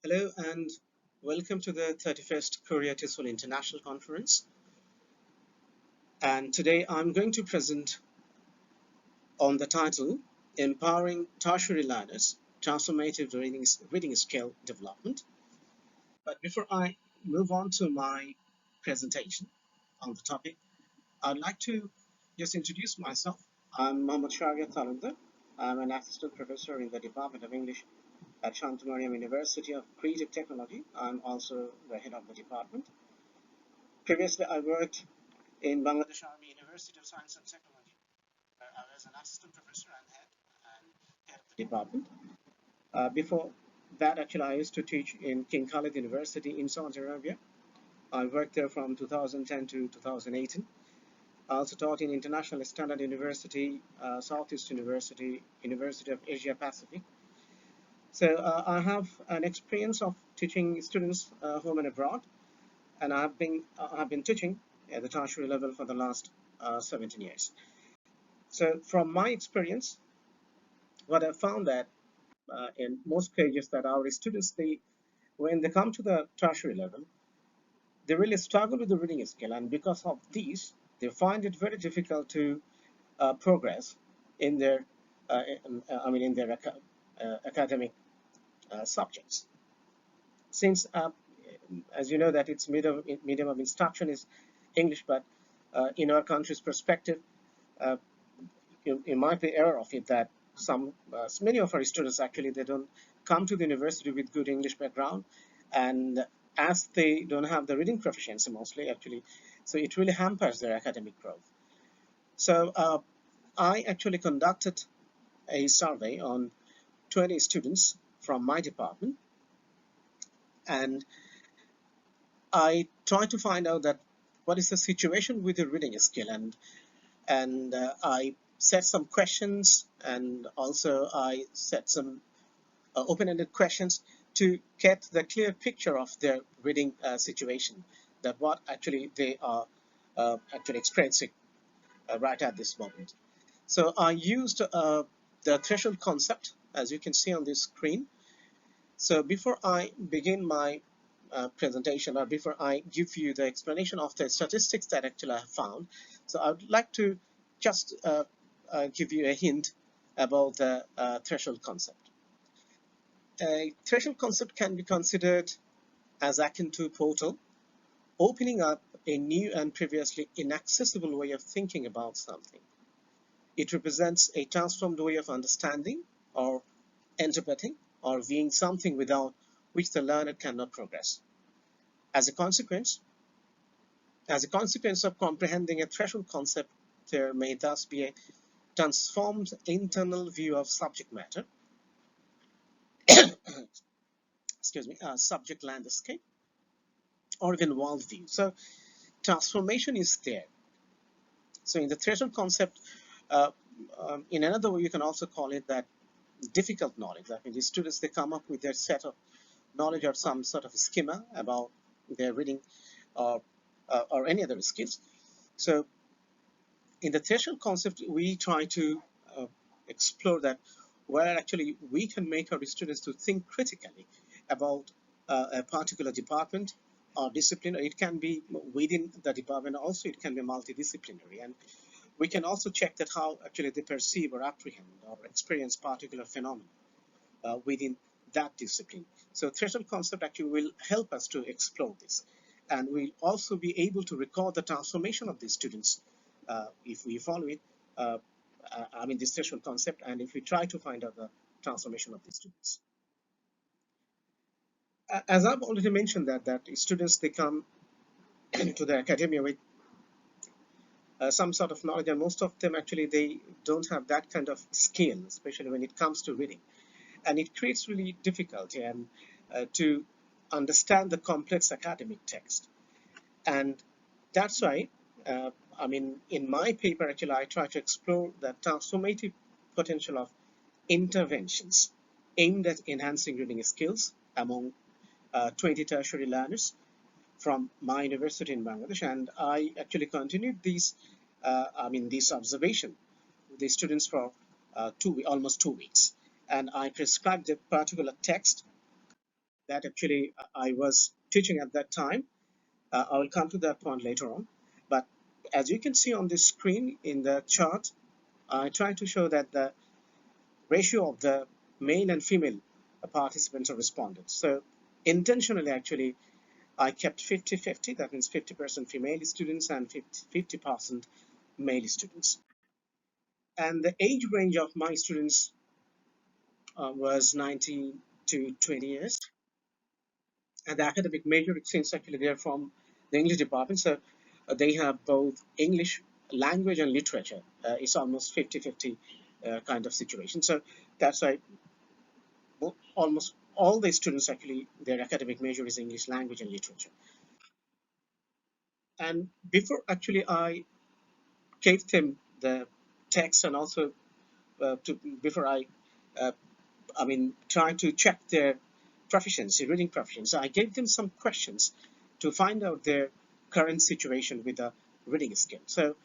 Hello and welcome to the 31st Korea TESOL International Conference. And today I'm going to present on the title Empowering Tertiary Learners, Transformative Reading Skill Development. But before I move on to my presentation on the topic, I'd like to just introduce myself. I'm Mohammad Shahrear Talukder. I'm an assistant professor in the Department of English at Shanto-Mariam University of Creative Technology. I'm also the head of the department. Previously, I worked in Bangladesh Army University of Science and Technology, where I was an assistant professor and head of the department. Before that, actually, I used to teach in King Khalid University in Saudi Arabia. I worked there from 2010 to 2018. I also taught in International Standard University, Southeast University, University of Asia Pacific. So I have an experience of teaching students home and abroad, and I've been teaching at the tertiary level for the last 17 years. So from my experience, what I found that in most cases that our students, when they come to the tertiary level, they really struggle with the reading skill, and because of these, they find it very difficult to progress in their, in their academic subjects. Since, as you know, that its medium of instruction is English, but in our country's perspective, uh, you might be aware of it that many of our students actually they don't come to the university with good English background, and as they don't have the reading proficiency mostly actually, so it really hampers their academic growth. So I actually conducted a survey on 20 students from my department, and I tried to find out that what is the situation with the reading skill, and I set some questions, and also I set some open-ended questions to get the clear picture of their reading situation, that what actually they are actually experiencing right at this moment. So I used the threshold concept, as you can see on this screen. So before I begin my presentation, or before I give you the explanation of the statistics that actually I have found, so I would like to just give you a hint about the threshold concept. A threshold concept can be considered as akin to a portal, opening up a new and previously inaccessible way of thinking about something. It represents a transformed way of understanding or interpreting or viewing something without which the learner cannot progress. As a consequence, as a consequence of comprehending a threshold concept, there may thus be a transformed internal view of subject matter, excuse me, subject landscape, or even worldview. So transformation is there. So in the threshold concept, uh, in another way, you can also call it that difficult knowledge. That means the students, they come up with their set of knowledge or some sort of schema about their reading or any other skills. So in the threshold concept, we try to explore that where actually we can make our students to think critically about a particular department or discipline. It can be within the department, also it can be multidisciplinary, and we can also check that how actually they perceive or apprehend or experience particular phenomena within that discipline. So threshold concept actually will help us to explore this, and we'll also be able to record the transformation of these students if we follow it. This threshold concept, and if we try to find out the transformation of these students. As I've already mentioned that students, they come to the academia with some sort of knowledge, and most of them actually they don't have that kind of skill, especially when it comes to reading, and it creates really difficulty and to understand the complex academic text. And that's why, in my paper, actually, I try to explore the transformative potential of interventions aimed at enhancing reading skills among 20 tertiary learners from my university in Bangladesh. And I actually continued this observation with the students for almost 2 weeks. And I prescribed a particular text that actually I was teaching at that time. I will come to that point later on. But as you can see on this screen in the chart, I try to show that the ratio of the male and female participants or respondents. So intentionally, actually, I kept 50-50. That means 50% female students and 50% male students. And the age range of my students was 19 to 20 years. And the academic major, it seems actually they're from the English department. So they have both English language and literature. It's almost 50-50 kind of situation. So that's why almost all the students actually, their academic major is English language and literature. And before actually I gave them the text and also before uh, trying to check their proficiency, reading proficiency, I gave them some questions to find out their current situation with the reading skill. So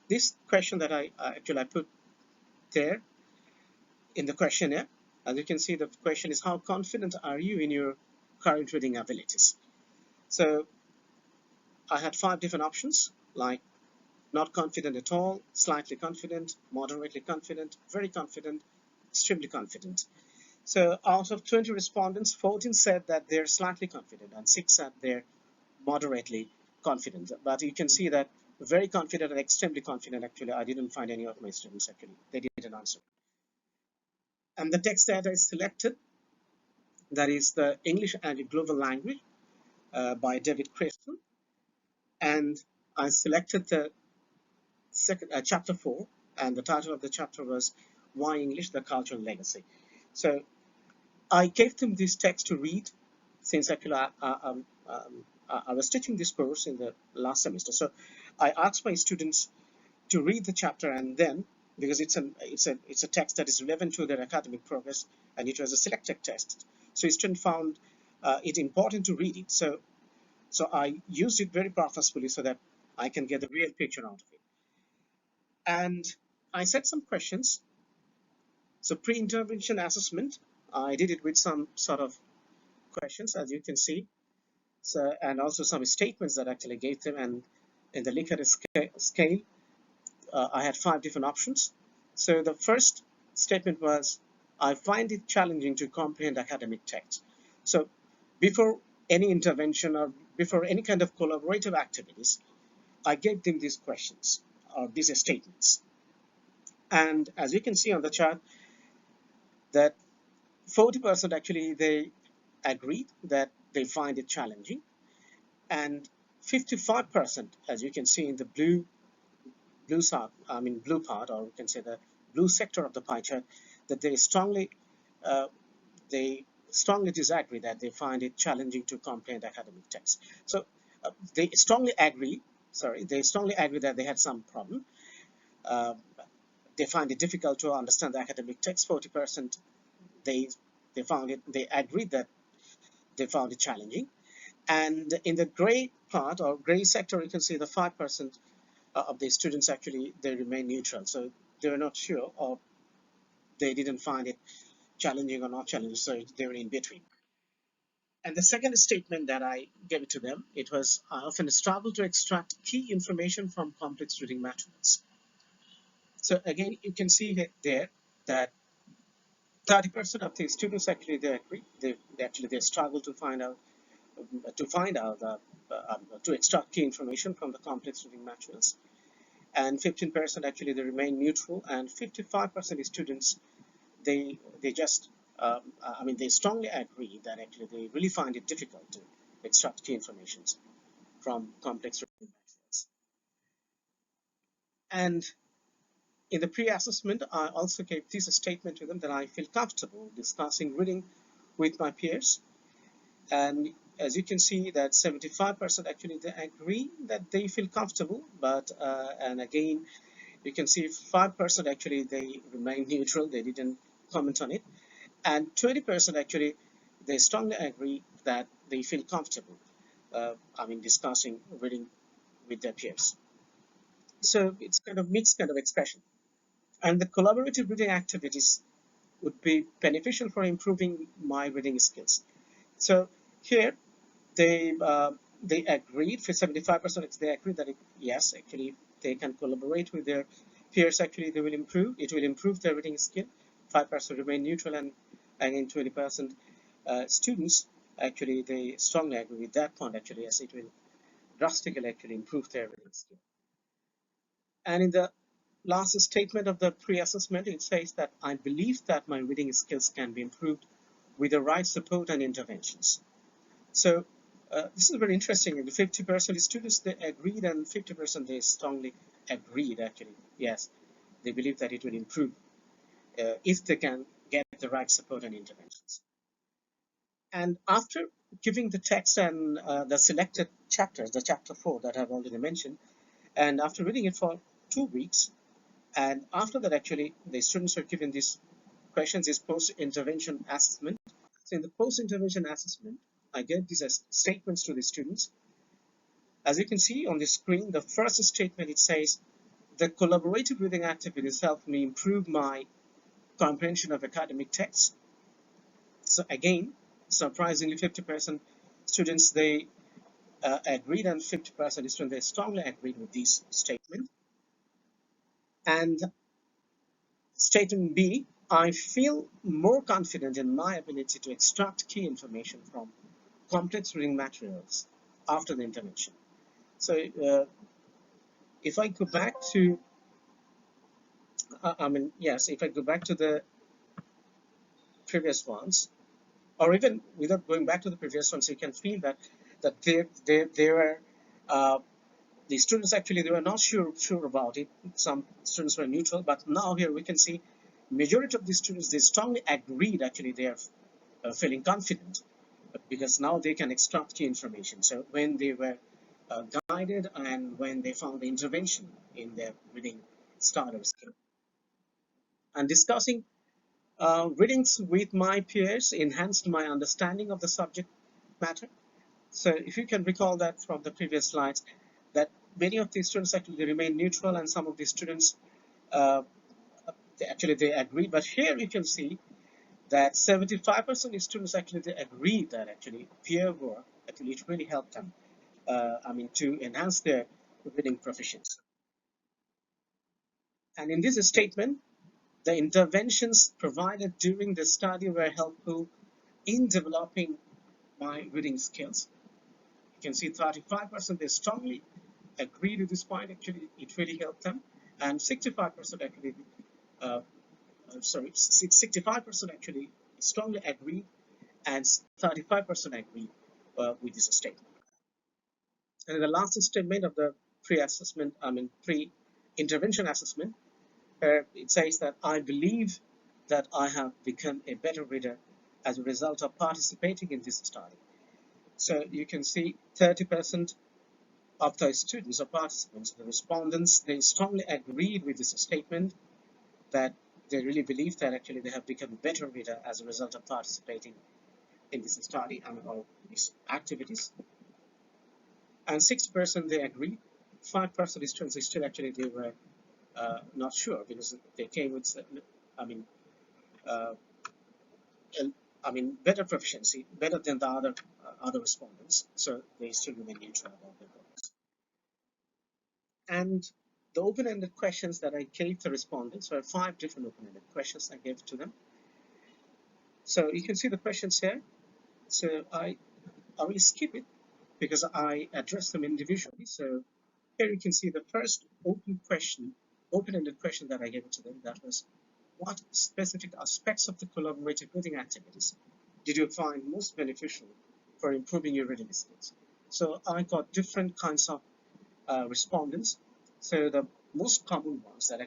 this question that I put there in the questionnaire, as you can see, the question is, how confident are you in your current reading abilities? So I had 5 different options, like not confident at all, slightly confident, moderately confident, very confident, extremely confident. So out of 20 respondents, 14 said that they're slightly confident and 6 said they're moderately confident. But you can see that very confident and extremely confident, actually, I didn't find any of my students, actually. They didn't answer. And the text that I selected, that is the English and the Global Language by David Crystal. And I selected the second, chapter 4, and the title of the chapter was Why English, the Cultural Legacy. So I gave them this text to read since actually I was teaching this course in the last semester. So I asked my students to read the chapter, and then because it's a text that is relevant to their academic progress, and it was a selected text, so students found it important to read it. So I used it very purposefully so that I can get the real picture out of it. And I set some questions. So pre-intervention assessment, I did it with some sort of questions, as you can see. So, and also some statements that actually gave them. And in the Likert scale, I had 5 different options. So the first statement was, I find it challenging to comprehend academic text. So before any intervention or before any kind of collaborative activities, I gave them these questions or these statements. And as you can see on the chart, that 40% actually they agreed that they find it challenging, and 55%, as you can see in the blue part, or we can say the blue sector of the pie chart, that uh, they strongly disagree, that they find it challenging to comprehend academic text. So they strongly agree. Sorry, they strongly agree that they had some problem. Uh, they find it difficult to understand the academic text. 40% they they agreed that they found it challenging. And in the gray part or gray sector, you can see the 5% of the students actually they remain neutral. So they're not sure, or they didn't find it challenging or not challenging. So they were in between. And the second statement that I gave to them, it was, I often struggle to extract key information from complex reading materials. So again, you can see there that 30% of the students actually they agree. They struggle to find out to extract key information from the complex reading materials. And 15% actually they remain neutral, and 55% students they just they strongly agree that actually they really find it difficult to extract key information from complex reading materials. And in the pre-assessment, I also gave this statement to them that I feel comfortable discussing reading with my peers. And as you can see that 75% actually they agree that they feel comfortable, but and again you can see 5% actually they remain neutral, they didn't comment on it, and 20% actually they strongly agree that they feel comfortable discussing reading with their peers. So it's kind of mixed kind of expression. And the collaborative reading activities would be beneficial for improving my reading skills. So Here, they agreed for 75%. They agreed that yes, actually, they can collaborate with their peers. Actually, they will improve. It will improve their reading skill. 5% remain neutral, and again 20% students actually they strongly agree with that point. Actually, yes, it will drastically actually improve their reading skill. And in the last statement of the pre-assessment, it says that I believe that my reading skills can be improved with the right support and interventions. So this is very interesting. The 50% students they agreed, and 50% they strongly agreed. Actually, yes, they believe that it will improve if they can get the right support and interventions. And after giving the text and the selected chapters, the chapter 4 that I've already mentioned, and after reading it for 2 weeks, and after that, actually, the students are given these questions, this post-intervention assessment. So in the post-intervention assessment, I gave these as statements to the students. As you can see on the screen, the first statement, it says, the collaborative reading activities helped me improve my comprehension of academic texts. So again, surprisingly, 50% students, they agreed, and 50% students, they strongly agreed with this statement. And statement B, I feel more confident in my ability to extract key information from complex reading materials after the intervention. So if I go back to, yes, if I go back to the previous ones, or even without going back to the previous ones, you can feel that they were the students actually they were not sure about it. Some students were neutral, but now here we can see majority of the students they strongly agreed. Actually, they are feeling confident because now they can extract key information. So when they were guided and when they found the intervention in their reading starter skill. And discussing readings with my peers enhanced my understanding of the subject matter. So if you can recall that from the previous slides, that many of the students actually remain neutral, and some of the students uh, they agree. But here you can see that 75% of students actually they agree that actually peer work actually it really helped them. To enhance their reading proficiency. And in this statement, the interventions provided during the study were helpful in developing my reading skills. You can see 35% they strongly agree to this point. Actually, it really helped them, and 65% actually, 65% actually strongly agree, and 35% agree with this statement. And in the last statement of the pre-assessment, pre-intervention assessment, it says that I believe that I have become a better reader as a result of participating in this study. So you can see 30% of the students or participants, the respondents, they strongly agreed with this statement that they really believe that actually they have become a better reader as a result of participating in this study or these activities. And 6% they agreed. 5% students still actually they were not sure because they came with, I mean, uh, better proficiency, better than the other respondents. So they still remain neutral about the goals. And the open-ended questions that I gave the respondents were 5 different open-ended questions I gave to them. So you can see the questions here. So I will skip it because I addressed them individually. So here you can see the first open-ended question that I gave to them. That was, what specific aspects of the collaborative reading activities did you find most beneficial for improving your reading skills? So I got different kinds of respondents. So the most common ones that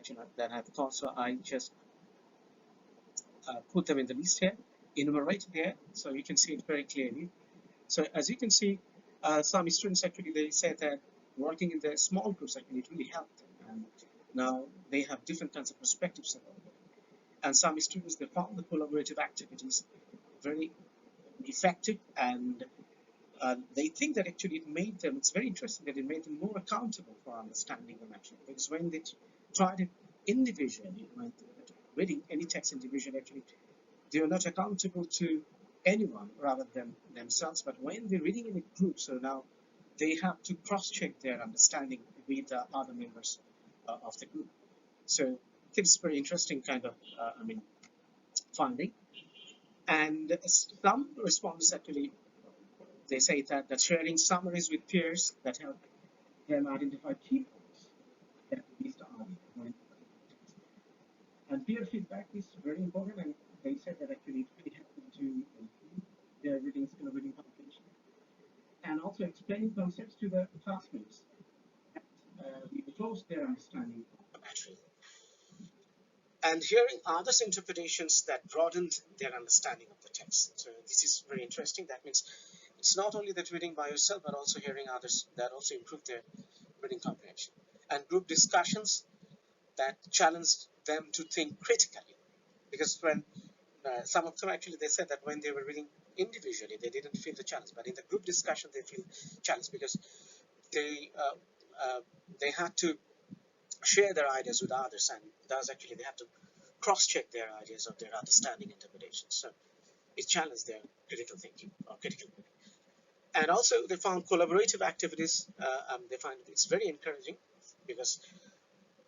I've got, so I just put them in the list here, enumerated here, so you can see it very clearly. So as you can see, some students actually they said that working in the small groups actually it really helped them, and now they have different kinds of perspectives about it. And some students they found the collaborative activities very effective, and they think that actually it made them, it's very interesting that it made them more accountable for understanding them actually, because when they tried it individually, when reading any text individually, actually, they are not accountable to anyone rather than themselves. But when they're reading in a group, so now they have to cross-check their understanding with the other members of the group. So it's very interesting kind of, finding. And some respondents actually, they say that sharing summaries with peers that help them identify key points that missed earlier. And peer feedback is very important, and they said that actually it really helped them to improve their reading skill, reading comprehension, and also explaining concepts to the classmates that reinforce their understanding of the material. And hearing others' interpretations that broadened their understanding of the text. So this is very interesting. That means it's not only that reading by yourself, but also hearing others that also improve their reading comprehension. And group discussions that challenged them to think critically. Because when some of them actually, they said that when they were reading individually, they didn't feel the challenge, but in the group discussion, they feel challenged because they had to share their ideas with others, and thus actually they have to cross-check their ideas or their understanding interpretations. So it challenged their critical thinking or critical thinking. And also they found collaborative activities. They find it's very encouraging because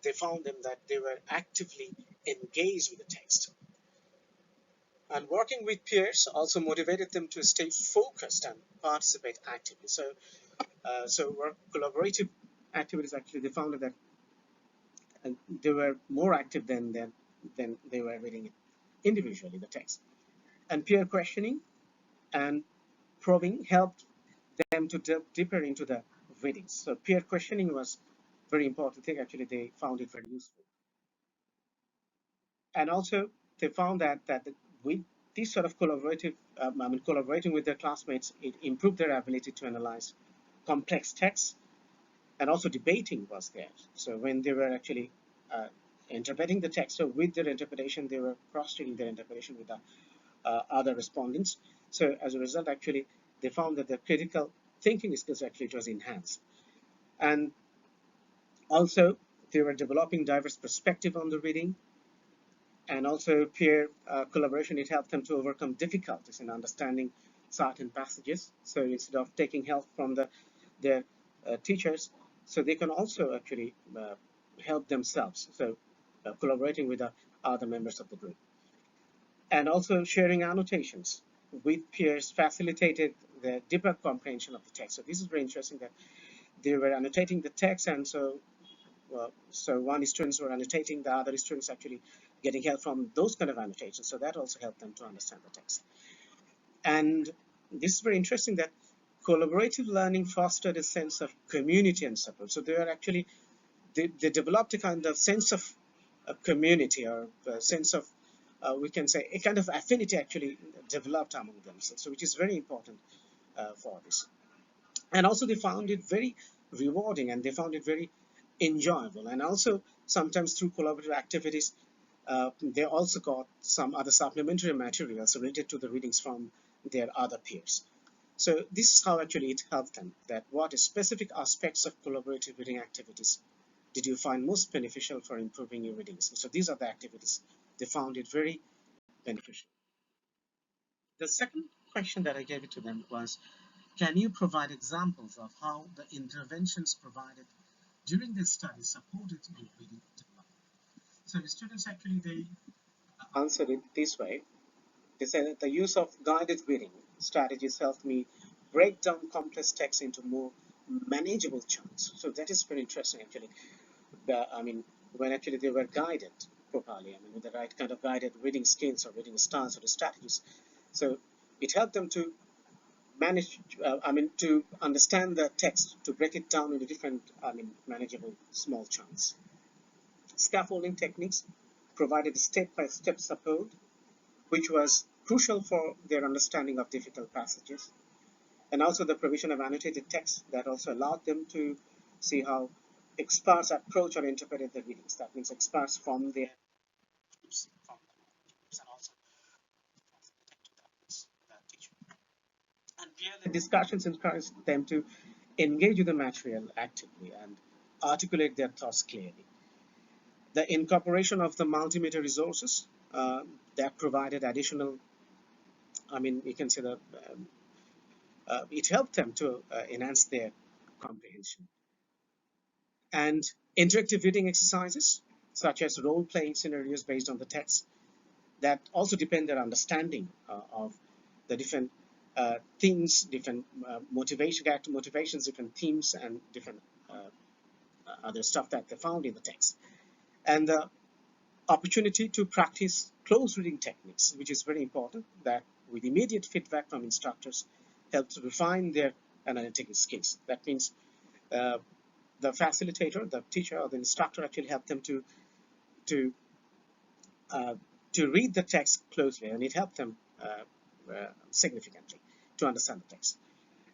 they found them that they were actively engaged with the text. And working with peers also motivated them to stay focused and participate actively. So work collaborative activities actually they found that they were more active than they were reading it individually the text. And peer questioning and probing helped them to delve deeper into the readings. So peer questioning was very important thing. Actually, they found it very useful. And also, they found that with this sort of collaborative, collaborating with their classmates, it improved their ability to analyze complex texts, and also debating was there. So when they were actually interpreting the text, so with their interpretation, they were cross-checking their interpretation with the other respondents. So as a result, actually, they found that their critical thinking skills actually was enhanced. And also, they were developing diverse perspective on the reading, and also peer collaboration. It helped them to overcome difficulties in understanding certain passages. So instead of taking help from their teachers, so they can also actually help themselves. So collaborating with the other members of the group. And also sharing annotations with peers facilitated the deeper comprehension of the text. So this is very interesting that they were annotating the text, and so one students were annotating, the other students actually getting help from those kind of annotations. So that also helped them to understand the text. And this is very interesting that collaborative learning fostered a sense of community and support. So they are actually they developed a kind of sense of a community, or a sense of we can say a kind of affinity actually developed among themselves, so which is very important for this. And also they found it very rewarding, and they found it very enjoyable. And also sometimes through collaborative activities, they also got some other supplementary materials related to the readings from their other peers. So this is how actually it helped them, that what specific aspects of collaborative reading activities did you find most beneficial for improving your reading skills? So these are the activities. They found it very beneficial. The second question that I gave it to them was, can you provide examples of how the interventions provided during this study supported your reading development? So the students actually, they answered it this way. They said that the use of guided reading strategies helped me break down complex texts into more manageable chunks. So that is very interesting actually. When actually they were guided properly, with the right kind of guided reading skills or reading styles or strategies. So it helped them to manage, to understand the text, to break it down into different, manageable small chunks. Scaffolding techniques provided step-by-step support, which was crucial for their understanding of difficult passages. And also the provision of annotated text that also allowed them to see how experts approach or interpret the readings. That means experts from their groups, from the groups, and also the teacher. And peer-led discussions encourage them to engage with the material actively and articulate their thoughts clearly. The incorporation of the multimedia resources that provided additional I mean, you can say that it helped them to enhance their comprehension. And interactive reading exercises, such as role-playing scenarios based on the text, that also depend their understanding of the different themes, different character motivations, different themes, and different other stuff that they found in the text. And the opportunity to practice close reading techniques, which is very important, that with immediate feedback from instructors help to refine their analytical skills. That means uh, the facilitator, the teacher, or the instructor actually help them to uh, to read the text closely, and it helped them significantly to understand the text.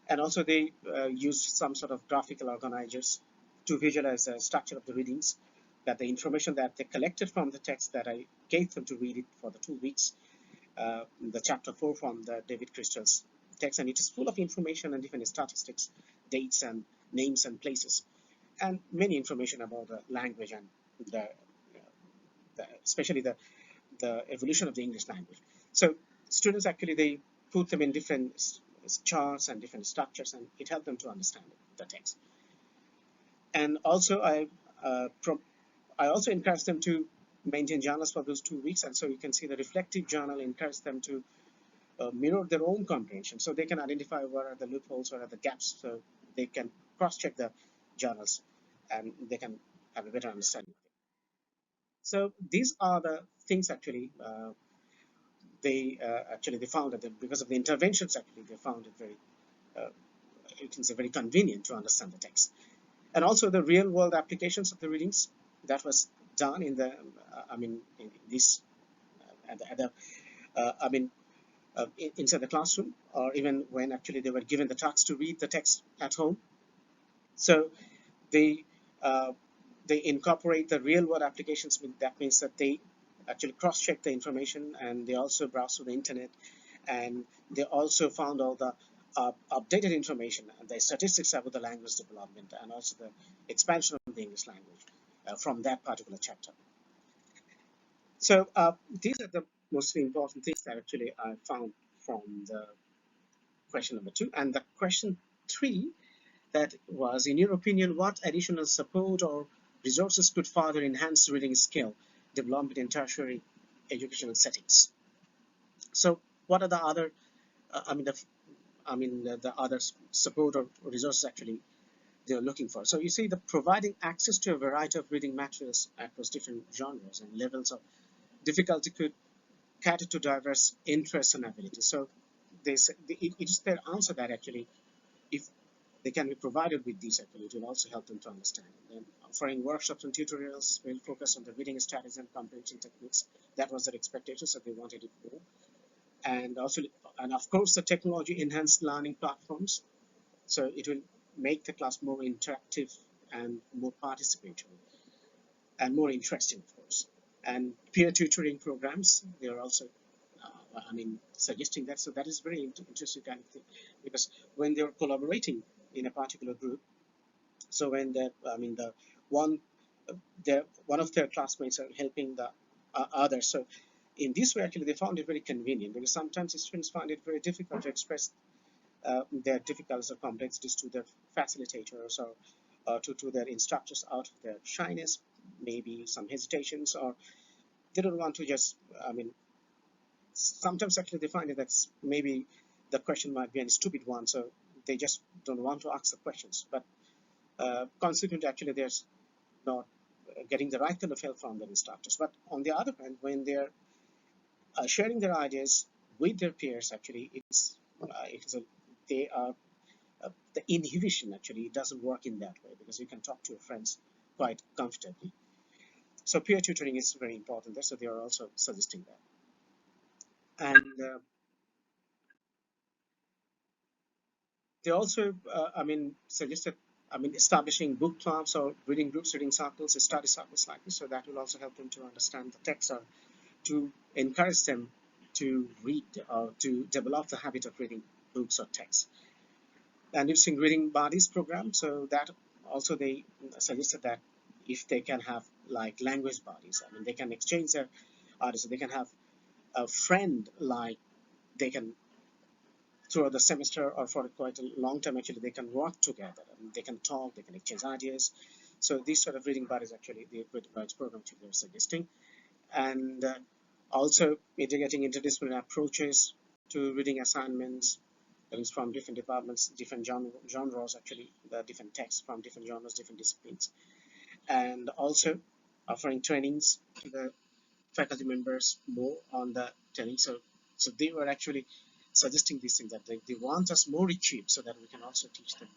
And also they use some sort of graphical organizers to visualize the structure of the readings, that the information that they collected from the text that I gave them to read it for the 2 weeks, the chapter 4 from the David Crystal's text, and it is full of information and different statistics, dates and names and places, and many information about the language and the, especially the evolution of the English language. So students actually they put them in different charts and different structures, and it helped them to understand the text. And also uh, I also encourage them to maintain journals for those 2 weeks, and so you can see the reflective journal encourages them to mirror their own comprehension, so they can identify what are the loopholes, what are the gaps, so they can cross-check the journals, and they can have a better understanding. So these are the things actually they found that because of the interventions actually they found it very uh, it is very convenient to understand the text. And also the real world applications of the readings that was done in the I mean in this at the I mean inside the classroom, or even when actually they were given the task to read the text at home. So they uh, they incorporate the real world applications. That means that they actually cross check the information, and they also browse through the internet, and they also found all the updated information and the statistics about the language development and also the expansion of the English language from that particular chapter. So these are the most important things that actually I found from the question number 2. And the question 3, that was, in your opinion, what additional support or resources could further enhance reading skill development in tertiary educational settings? So what are the other, the other support or resources actually they're looking for? So you see, the providing access to a variety of reading materials across different genres and levels of difficulty could cater to diverse interests and abilities. So it is their answer that actually, if they can be provided with these actually, it will also help them to understand. And then offering workshops and tutorials will focus on the reading strategies and comprehension techniques. That was their expectation, so they wanted it more. And also, and of course, the technology enhanced learning platforms. So it will make the class more interactive and more participatory and more interesting, of course. And peer tutoring programs, they are also, suggesting that. So that is very interesting kind of thing, because when they're collaborating in a particular group, so when the one, one of their classmates are helping the others. So in this way, actually, they found it very convenient, because sometimes students find it very difficult to express their difficulties or complexities to their facilitators or to their instructors out of their shyness, maybe some hesitations, or they don't want to just, sometimes actually they find that maybe the question might be a stupid one, so they just don't want to ask the questions. But consequently, actually, they're not getting the right kind of help from their instructors. But on the other hand, when they're sharing their ideas with their peers, actually, they are the inhibition actually doesn't work in that way, because you can talk to your friends quite comfortably. So peer tutoring is very important there. So they are also suggesting that, and they also, suggested, establishing book clubs or reading groups, reading circles, study circles like this. So that will also help them to understand the text, or to encourage them to read or to develop the habit of reading books or texts. And using reading buddies program, so that also they suggested that if they can have like language buddies, they can exchange their ideas, so they can have a friend, like they can throughout the semester or for quite a long time, actually, they can work together and they can talk, they can exchange ideas. So these sort of reading buddies, actually, the Creative Buddies program which we are suggesting. And also integrating interdisciplinary approaches to reading assignments, that is from different departments, different genres, actually, the different texts from different genres, different disciplines. And also offering trainings to the faculty members more on the training. So they were actually suggesting these things that they want us more equipped so that we can also teach them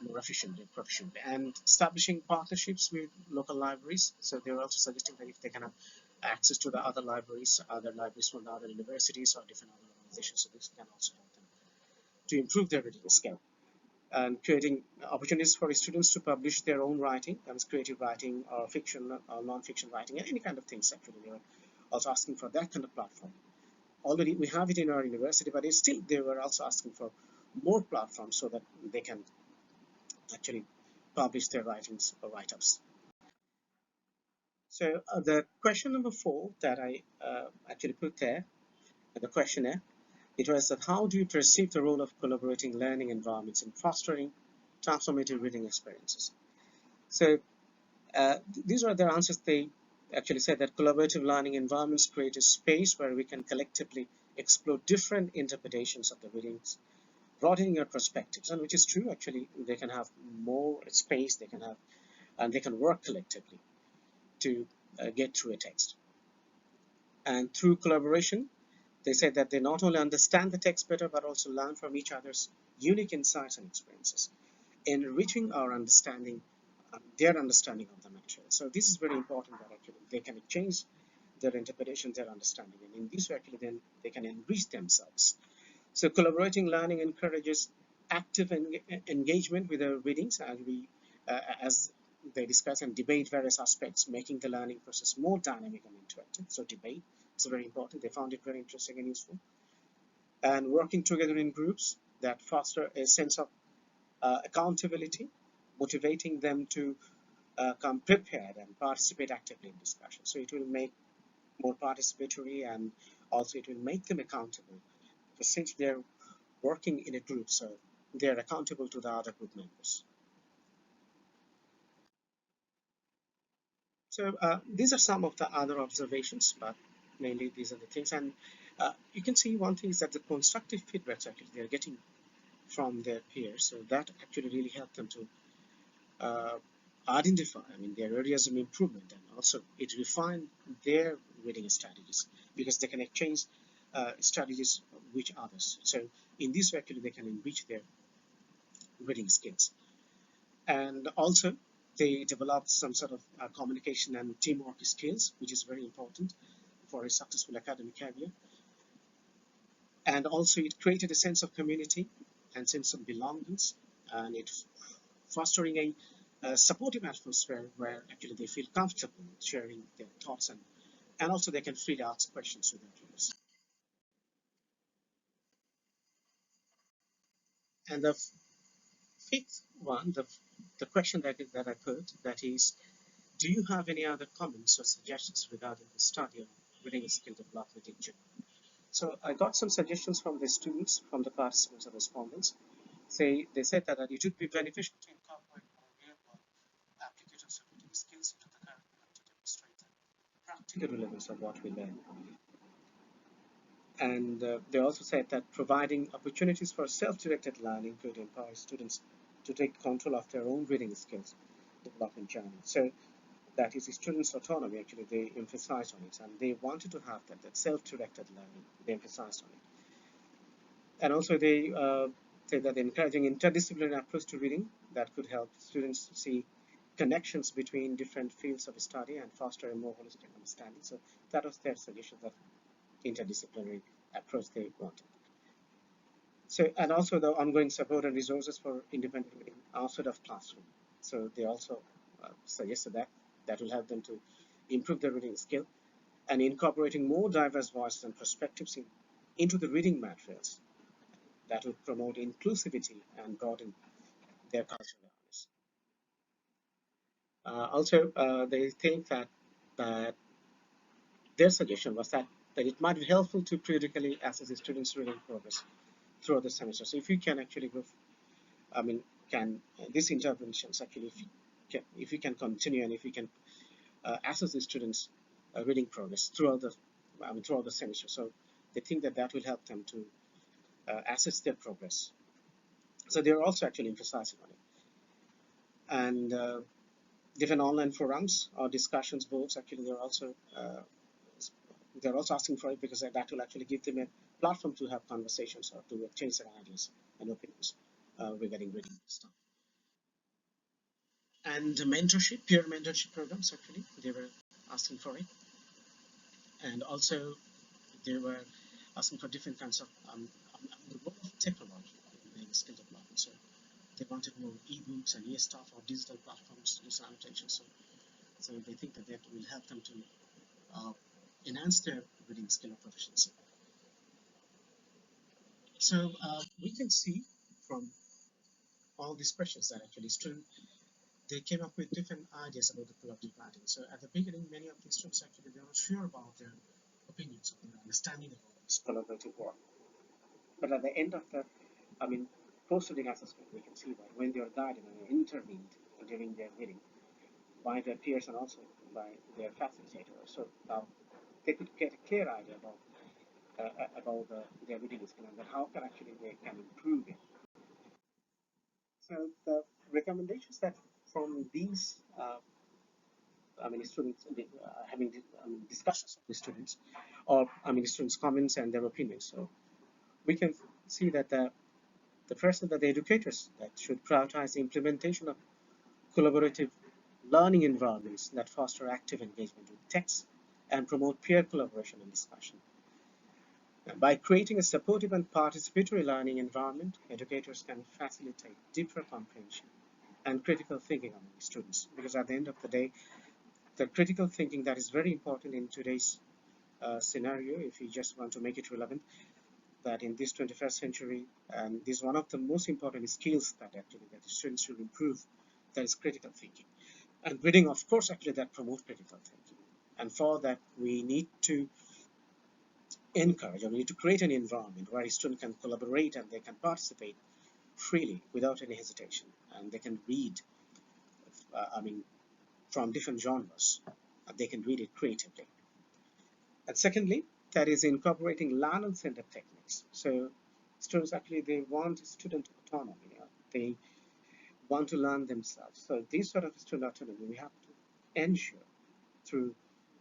more efficiently, proficiently, and establishing partnerships with local libraries. So they were also suggesting that if they can have access to the other libraries from the other universities or different other organizations, so this can also help them to improve their reading skill, and creating opportunities for students to publish their own writing, that is creative writing or fiction or non-fiction writing, and any kind of things. Actually, they were also asking for that kind of platform. Already we have it in our university, but it's still they were also asking for more platforms so that they can actually publish their writings or write-ups. So the question number 4 that I actually put there, the questionnaire, it was that how do you perceive the role of collaborating learning environments in fostering transformative reading experiences? So these are their answers. They actually said that collaborative learning environments create a space where we can collectively explore different interpretations of the readings, broadening your perspectives, and which is true. Actually, they can have more space. They can have, and they can work collectively to get through a text. And through collaboration, they said that they not only understand the text better, but also learn from each other's unique insights and experiences, enriching our understanding, their understanding of the material. So this is very important that actually they can exchange their interpretation, their understanding, and in this way, actually, then they can enrich themselves. So collaborating learning encourages active engagement with the readings as they discuss and debate various aspects, making the learning process more dynamic and interactive. So debate is very important. They found it very interesting and useful. And working together in groups that foster a sense of accountability, motivating them to come prepared and participate actively in discussion. So it will make more participatory, and also it will make them accountable. Because since they're working in a group, so they're accountable to the other group members. So these are some of the other observations, but mainly these are the things. And you can see one thing is that the constructive feedbacks actually they're getting from their peers, so that actually really helped them to uh, identify, I mean, their areas of improvement, and also it refined their reading strategies because they can exchange strategies with others. So in this way, actually, they can enrich their reading skills. And also, they developed some sort of communication and teamwork skills, which is very important for a successful academic career. And also, it created a sense of community and sense of belongings, and it fostering a supportive atmosphere where actually they feel comfortable sharing their thoughts, and also they can freely ask questions to their peers. And the fifth one, the question that I put, that is, do you have any other comments or suggestions regarding the study of reading skill development in general? So I got some suggestions from the students, from the participants and respondents. They said that it would be beneficial to incorporate more real-world applications of reading skills into the curriculum to demonstrate the practical relevance of what we learn. And they also said that providing opportunities for self-directed learning could empower students to take control of their own reading skills development journey. So that is students' autonomy, actually, they emphasized on it, and they wanted to have that self-directed learning, they emphasized on it. And also they say that encouraging interdisciplinary approach to reading that could help students see connections between different fields of study and foster a more holistic understanding. So that was their suggestion, that interdisciplinary approach they wanted. So, and also the ongoing support and resources for independent reading outside of classroom. So they also suggested that that will help them to improve their reading skill, and incorporating more diverse voices and perspectives into the reading materials that would promote inclusivity and broaden their cultural awareness. Also, they think that their suggestion was that that it might be helpful to periodically assess the students' reading progress throughout the semester. So if you can actually go, I mean, can these interventions actually, if you can continue and if you can assess the students' reading progress throughout the, throughout the semester. So they think that that will help them to assess their progress. So they're also actually emphasizing on it. And different online forums or discussions boards, actually, they're also asking for it because that will actually give them a platform to have conversations or to exchange their ideas and opinions regarding reading stuff. And mentorship, peer mentorship programs, actually, they were asking for it. And also, they were asking for different kinds of the role of technology in skill development. So they wanted more e-books and e-stuff or digital platforms to do some annotation. So they think that that will help them to uh, enhance their reading skill or proficiency. So we can see from all these questions that actually students, they came up with different ideas about the collaborative writing. So at the beginning, many of these students actually they were sure about their opinions or their understanding about this collaborative work. But at the end of the, I mean, post-reading assessment, we can see that when they are guided and intervened during their reading by their peers and also by their facilitators, so now they could get a clear idea about their reading skill and then how can actually they can improve it. So the recommendations that from these, students having discussions with students, or students' comments and their opinions. So we can see that the first that the educators that should prioritize the implementation of collaborative learning environments that foster active engagement with text and promote peer collaboration and discussion. By creating a supportive and participatory learning environment, educators can facilitate deeper comprehension and critical thinking among students. Because at the end of the day, the critical thinking that is very important in today's scenario, if you just want to make it relevant, that in this 21st century, and this is one of the most important skills that actually that the students should improve, that is critical thinking. And reading, of course, actually that promotes critical thinking. And for that, we need to encourage, or we need to create an environment where a student can collaborate and they can participate freely without any hesitation, and they can read, from different genres. They can read it creatively. And secondly, that is incorporating learner-centered techniques. So students actually they want student autonomy. They want to learn themselves. So these sort of student autonomy we have to ensure through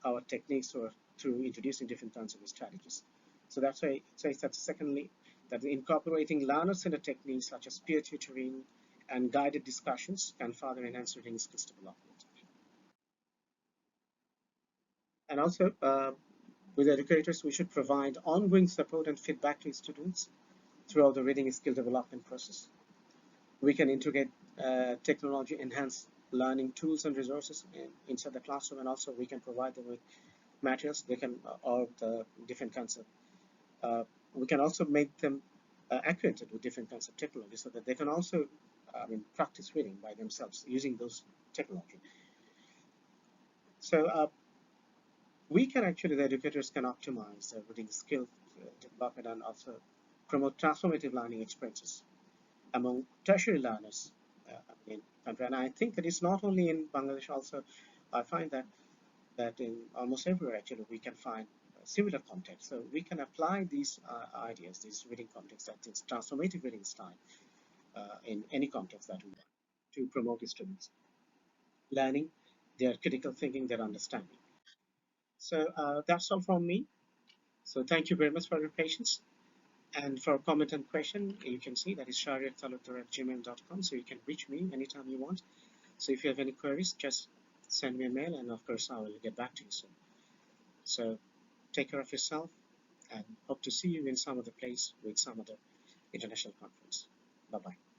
our techniques or through introducing different kinds of strategies. So that's why it says that secondly, that incorporating learner-centered techniques such as peer tutoring and guided discussions can further enhance reading skills development. And also, with educators, we should provide ongoing support and feedback to students throughout the reading skill development process. We can integrate technology enhanced learning tools and resources inside the classroom, and also we can provide them with materials. They can, or the different kinds of, we can also make them acquainted with different kinds of technology so that they can also, practice reading by themselves using those technology. So we can actually, the educators can optimize the reading skill development and also promote transformative learning experiences among tertiary learners in country. And I think that it's not only in Bangladesh, also I find that in almost everywhere actually we can find similar context. So we can apply these ideas, these reading context, that is transformative reading style in any context that we want to promote students learning, their critical thinking, their understanding. So that's all from me. So thank you very much for your patience. And for comment and question, you can see that is shahreartalukder@gmail.com. So you can reach me anytime you want. So if you have any queries, just send me a mail, and of course I will get back to you soon. So take care of yourself, and hope to see you in some other place with some other international conference. Bye bye.